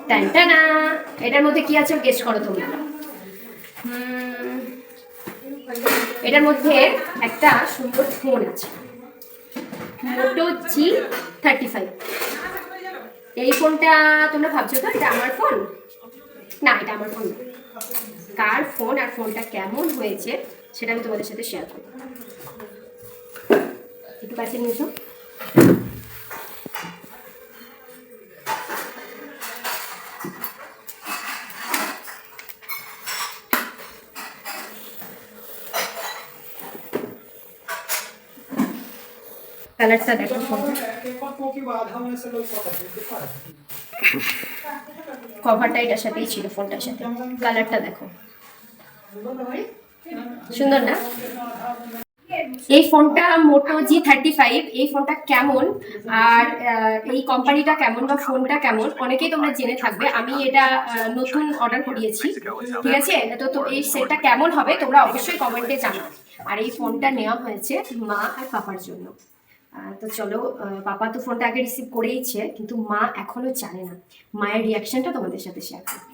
টানটানা, এটার মধ্যে কি আছে গেস করো তোমরা। এটার মধ্যে একটা সুন্দর ফোন আছে, মোটো G35। এই ফোনটা তোমরা ভাবছো তো এটা আমার ফোন? না, এটা আমার ফোন না। কার ফোন আর ফোনটা কেমন হয়েছে সেটা আমি তোমাদের সাথে শেয়ার করব। একটু কাছে নিয়ে এসো। কালারটা দেখো, কভারটা এটার সাথেই ছিল, ফোনটার সাথে। কালারটা দেখো, সুন্দর না? এই ফোনটা মোটো G35। এই ফোনটা কেমন আর এই কোম্পানিটা কেমন বা ফোনটা কেমন অনেকেই তোমরা জেনে থাকবে। আমি এটা নতুন অর্ডার করিয়েছি, ঠিক আছে? তো এই সেটটা কেমন হবে তোমরা অবশ্যই কমেন্টে জানাও। আর এই ফোনটা নেওয়া হয়েছে মা আর পাপার জন্য। তো চলো, পাপা তো ফোনটা আগে রিসিভ করেইছে, কিন্তু মা এখনো জানে না। মায়ের রিয়াকশনটা তোমাদের সাথে শেয়ার করবো।